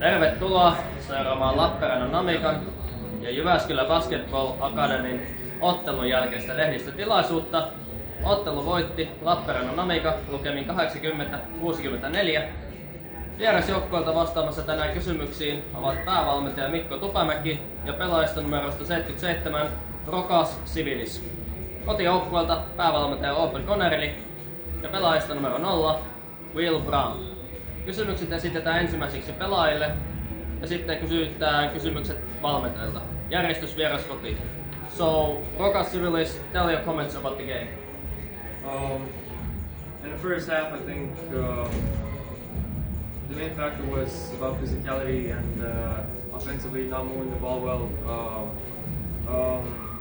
Tervetuloa seuraamaan Lappeenrannan Namikan ja Jyväskylä Basketball Academyn ottelun jälkeistä lehdistötilaisuutta. Ottelu voitti Lappeenrannan Namika lukemin 80-64. Vierasjoukkueelta vastaamassa tänään kysymyksiin ovat päävalmentaja Mikko Tupamäki ja pelaajista numerosta 77 Rokas Sivilis. Kotijoukkueelta päävalmentaja Open Connerly ja pelaajista numero 0 Will Brown. Kysymykset esitetään ensimmäiseksi pelaajille ja sitten kysytään kysymykset valmentajilta. Järjestys vieras kotiin. So, Rokas Sivilis, tell your comments about the game. In the first half, I think the main factor was about physicality and offensively not moving the ball well.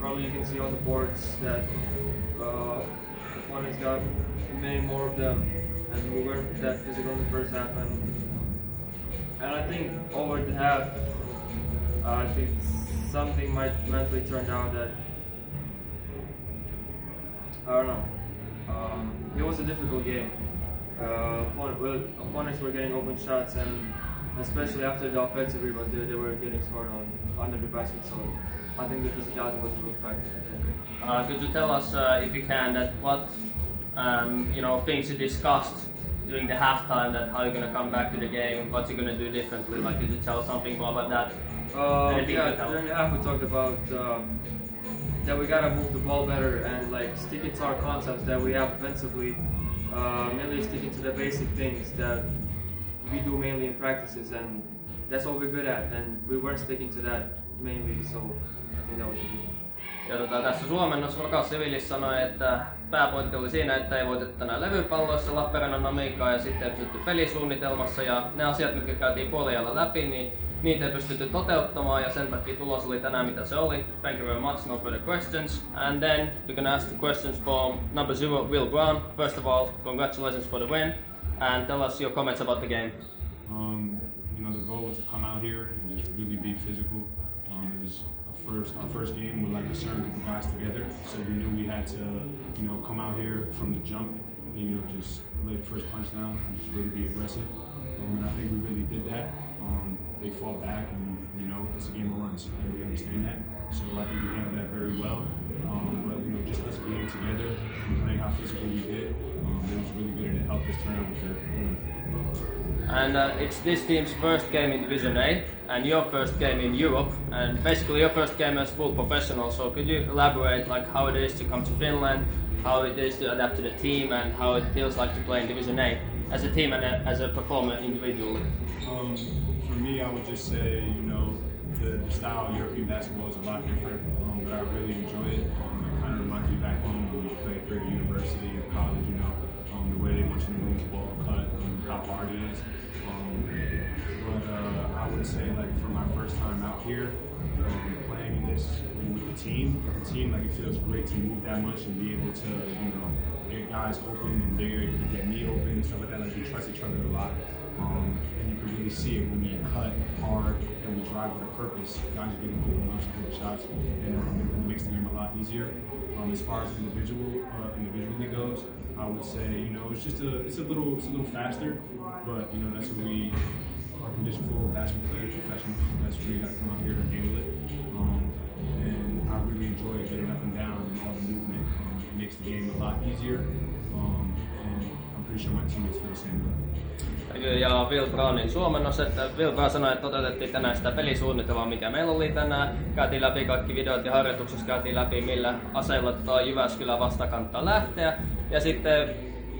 Probably you can see on the boards that opponents got many more of them, and we weren't that physical in the first half. And I think over the half, I think something might mentally turn out that I don't know. It was a difficult game. Opponents were getting open shots, and especially after the offensive rebounds, they were getting scored on under the basket. So I think the physicality was a big factor. Could you tell us, if you can, that what things you discussed during the halftime, that how you're gonna come back to the game, what you're gonna do differently? Like, could you tell something more about that? During the half we talked about that we gotta move the ball better and like stick to our concepts that we have offensively. Mainly sticking to the basic things that we do mainly in practices, and that's what we're good at. And we weren't sticking to that mainly, so I think that was a good. Ja tässä suomennossa Rokas Sivilis sanoi, että pääpointti oli siinä, että ei voitettu tänään levypalloissa Lappeenrannan Namikaa ja sitten ei pystytty pelisuunnitelmassa, ja ne asiat, mitkä käytiin puoliajalla läpi, niin niitä ei pystytty toteuttamaan, ja sen takia tulos oli tänään mitä se oli. Thank you very much, no further questions. And then we're gonna ask the questions from number 0, Will Brown. First of all, congratulations for the win, and tell us your comments about the game. The goal was to come out here and just really be physical. It was our first game with like a certain group of guys together, so we knew we had to, come out here from the jump and just lay the first punch down and just really be aggressive. And I think we really did that. They fought back, and it's a game of runs, and we understand that. So I think we handled that very well. But just us being together and playing how physical we did, it was really good, and it helped us turn out with the win. And it's this team's first game in Division A and your first game in Europe, and basically your first game as full professional. So could you elaborate like how it is to come to Finland, how it is to adapt to the team, and how it feels like to play in Division A as a team and as a performer individually? For me, I would just say, the style of European basketball is a lot different, but I really enjoy it. It kind of reminds me back home when we played for university or college, the way they want you to move the ball, cut, how hard it is. But I would say, like, for my first time out here, playing in this with the team, like, it feels great to move that much and be able to, get guys open, and they're able to get me open and stuff like that. Like, we trust each other a lot. And you can really see it when we cut hard and we drive with a purpose. Guys are getting open shots, and it makes the game a lot easier. As far as individually goes, I would say it's a little faster, but that's what we are conditioned for. Basketball players, professionals. That's where you got to come out here to handle it. And I really enjoy getting up and down and all the movement. It makes the game a lot easier, and I'm pretty sure my teammates feel the same way. Ja Will Brownin suomennos, että Will Brown sanoi, että toteutettiin tänään sitä pelisuunnitelmaa, mikä meillä oli tänään. Käytiin läpi kaikki videot ja harjoituksessa käytiin läpi, millä aseilla Jyväskylä vasta kannattaa lähteä. Ja sitten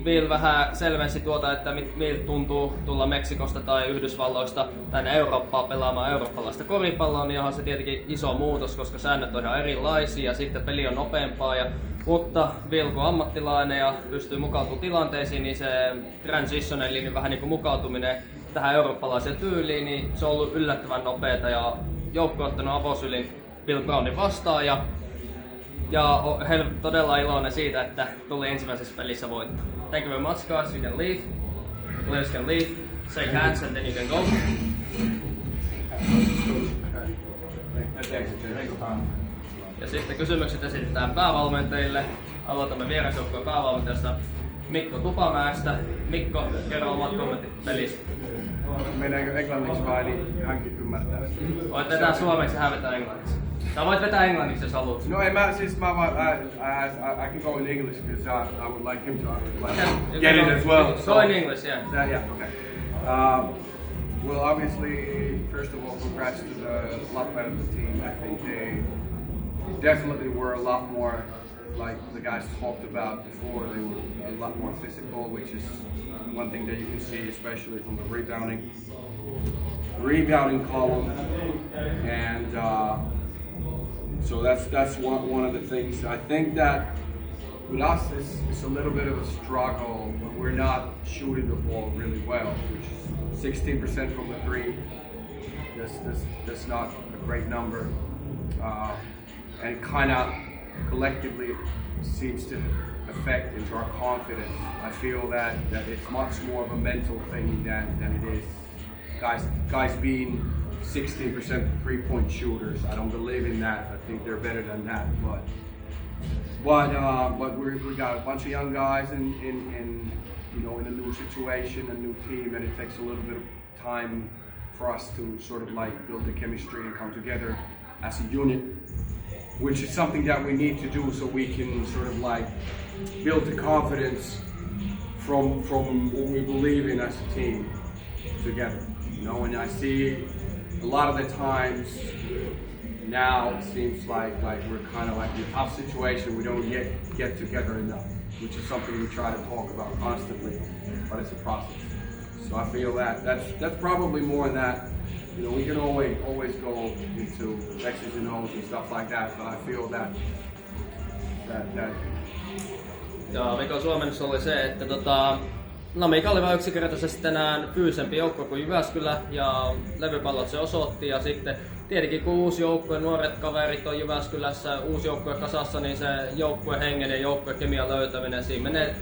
Will vähän selvensi että miltä tuntuu tulla Meksikosta tai Yhdysvalloista tänne Eurooppaan pelaamaan eurooppalaista koripalloa, niin johon se tietenkin iso muutos, koska säännöt on ihan erilaisia ja sitten peli on nopeampaa. Mutta Will kun ammattilainen ja pystyy mukautumaan tilanteisiin, niin se transition eli vähän niin kuin mukautuminen tähän eurooppalaiseen tyyliin, niin se on ollut yllättävän nopeata ja joukko on ottanut avosylin Will Brownin vastaan ja todella iloinen siitä, että tuli ensimmäisessä pelissä voitto. Thank you very much guys, you can leave. Players can leave, shake hands and then you can go. Ja sitten kysymykset esitetään päävalmentajille. Aloitamme vierasjoukkueen päävalmentajasta Mikko Tupamäestä. Mikko, kerro omat kommentit pelistä. Meneekö englanniksi vai niin hänkin ymmärtää? Voit vetää suomeksi ja hän vetää englanniksi. Sä voit vetää englanniksi, jos haluat. No, I can go in English because I would like him to get it as well. Go in English, yeah. Yeah, okay. Well, obviously, first of all, congrats to the Lappeenrannan team. I think they definitely were a lot more, like the guys talked about before, they were a lot more physical, which is one thing that you can see, especially from the rebounding column. And so that's one of the things. I think that with us, it's a little bit of a struggle when we're not shooting the ball really well, which is 16% from the three. That's not a great number. And it kind of collectively seems to affect into our confidence. I feel that it's much more of a mental thing than it is guys being 16% 3-point shooters. I don't believe in that. I think they're better than that. But we got a bunch of young guys in a new situation, a new team, and it takes a little bit of time for us to sort of like build the chemistry and come together as a unit, which is something that we need to do so we can sort of like build the confidence from what we believe in as a team together. You know, and I see a lot of the times now it seems like we're kind of like in a tough situation, we don't get together enough, which is something we try to talk about constantly, but it's a process. So I feel that's probably more than that. You know, we can always go into X's and O's and stuff like that, but I feel that Ja Mikon suomennus oli se, että Namika oli vain yksinkertaisesti tänään fyysempi joukko kuin Jyväskylä ja levypallot se osoitti, ja sitten tietenkin kun uusi joukkue, nuoret kaverit on Jyväskylässä, uusi joukkue kasassa, niin se joukkueen hengen ja joukkueen kemian löytäminen, siinä menee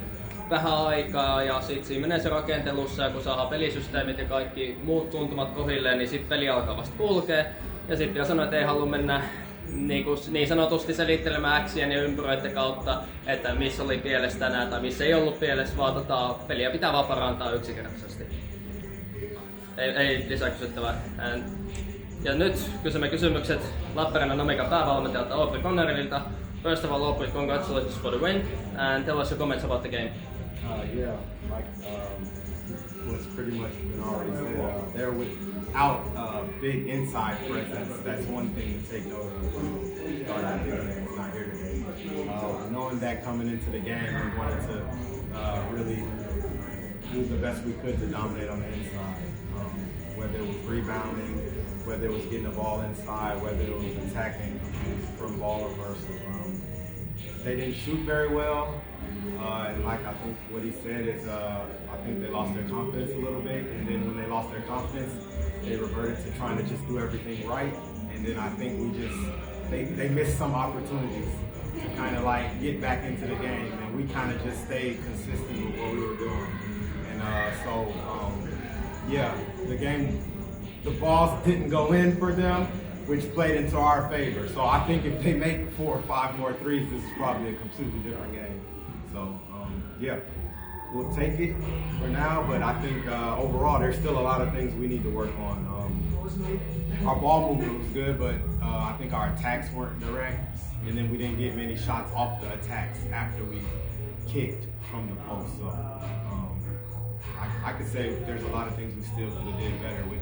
vähän aikaa ja sitten siinä menee se rakentelussa, ja kun saadaan pelisysteemit ja kaikki muut tuntumat kohilleen, niin sitten peli alkaa vasta kulkee. Ja sitten vielä sanoin, että ei halua mennä niin sanotusti selittelemään äksien ja ympyröiden kautta, että missä oli pielessä tänään tai missä ei ollut pielessä, vaan peliä pitää vaan parantaa yksinkertaisesti. Ei lisää kysyttävää. Ja nyt kysymme kysymykset Lappeenrannan Namika päävalmentajalta Audrey Connerilta. First of all, Audrey, congratulations for the win, and tell us your comments about the game. Yeah, like was pretty much been already said. There without big inside presence, that's one thing to take note of. Starting is not here today. Knowing that coming into the game, we wanted to really do the best we could to dominate on the inside. Whether it was rebounding, whether it was getting the ball inside, whether it was attacking from ball reversal. They didn't shoot very well, and like I think what he said is, I think they lost their confidence a little bit, and then when they lost their confidence, they reverted to trying to just do everything right, and then I think they missed some opportunities to kind of like get back into the game, and we kind of just stayed consistent with what we were doing, and yeah, the game, the balls didn't go in for them, which played into our favor. So I think if they make 4 or 5 more threes, this is probably a completely different game. So yeah, we'll take it for now, but I think overall there's still a lot of things we need to work on. Our ball movement was good, but I think our attacks weren't direct, and then we didn't get many shots off the attacks after we kicked from the post. So I could say there's a lot of things we still could have did better, which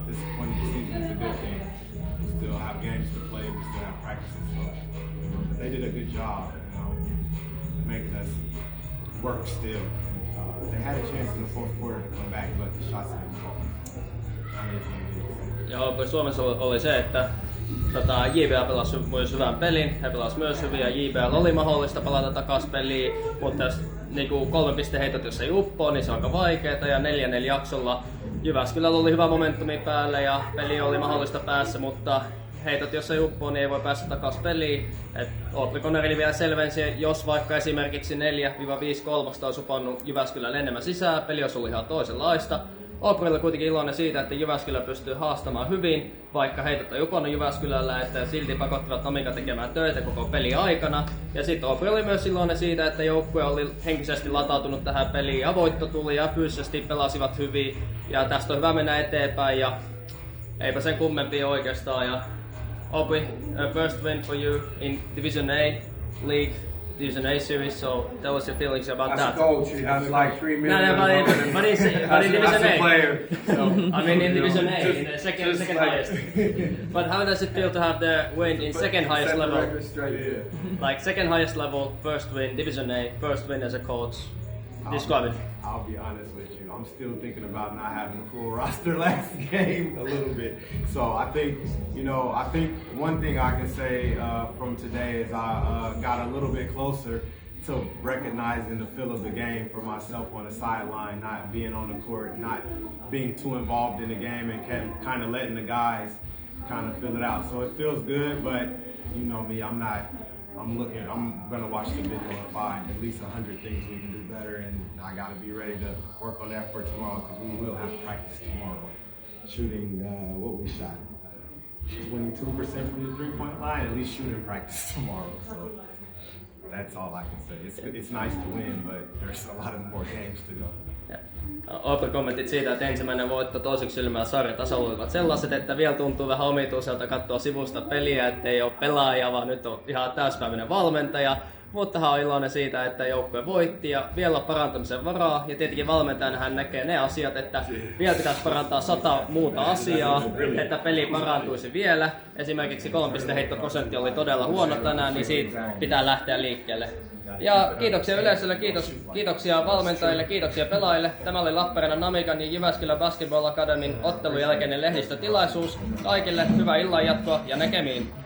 this point of the season is a good thing. We still have games to play, we still have practices, so they did a good job, making us work still. They had a chance in the fourth quarter to come back, but the shots didn't fall. Ja Suomessa oli se, että JBA pelasi myös hyvän pelin, he pelasivat myös hyvin ja JBA oli mahdollista palata takaisin peliin, mutta jos niin 3 pisteheitot jos ei uppoo, niin se on aika vaikeaa, ja 4-4 jaksolla Jyväskylällä oli hyvä momentumi päällä ja peli oli mahdollista päässä, mutta heitot jos ei uppoo, niin ei voi päästä takaisin peliin. Audrey Connerili vielä selvensi, jos vaikka esimerkiksi 4-5 kolmosta olisi upannut Jyväskylälle enemmän sisään, peli olisi ollut ihan toisenlaista. Oprilla oli kuitenkin iloinen siitä, että Jyväskylä pystyy haastamaan hyvin, vaikka heidät on jukonnut Jyväskylällä, että silti pakottivat Namika tekemään töitä koko peli aikana. Ja sitten Opri oli myös iloinen siitä, että joukkue oli henkisesti latautunut tähän peliin ja voitto tuli ja fyysisesti pelasivat hyvin. Ja tästä on hyvä mennä eteenpäin ja eipä sen kummempia oikeastaan. Ja Opri, first win for you in Division A League. Division A series, so tell us your feelings about As that. a coach, he has like 3 million. No, but in Division as a A. player. So, I mean in Division A, in the second like- highest. But how does it feel to have the win in second highest Set the level? record straight, yeah. Like second highest level, first win, Division A, first win as a coach. Describe it. I'll be honest with you. I'm still thinking about not having a full roster last game a little bit. So I think, I think one thing I can say from today is I got a little bit closer to recognizing the feel of the game for myself on the sideline, not being on the court, not being too involved in the game, and kind of letting the guys kind of feel it out. So it feels good, but you know me, I'm gonna watch the video and find at least 100 things we can do better, and I gotta be ready to work on that for tomorrow because we will have practice tomorrow. Shooting, what we shot, 22% from the three-point line, at least shooting practice tomorrow. So that's all I can say. It's nice to win, but there's a lot of more games to go. Opri kommentit siitä, että ensimmäinen voitto toiseksi silmällä sarjatasolla olivat sellaiset, että vielä tuntuu vähän omituiselta katsoa sivusta peliä, ettei ole pelaaja, vaan nyt on ihan täyspäiväinen valmentaja. Mutta hän on iloinen siitä, että joukkue voitti ja vielä on parantamisen varaa. Ja tietenkin valmentajana hän näkee ne asiat, että vielä pitäisi parantaa 100 muuta asiaa, että peli parantuisi vielä. Esimerkiksi 3-heittoprosentti oli todella huono tänään, niin siitä pitää lähteä liikkeelle. Ja kiitoksia yleisölle, kiitoksia valmentajille, kiitoksia pelaajille. Tämä oli Lappeenrannan Namikan ja Jyväskylän Basketball Academyn ottelun jälkeinen lehdistötilaisuus. Kaikille hyvää illan jatkoa ja näkemiin!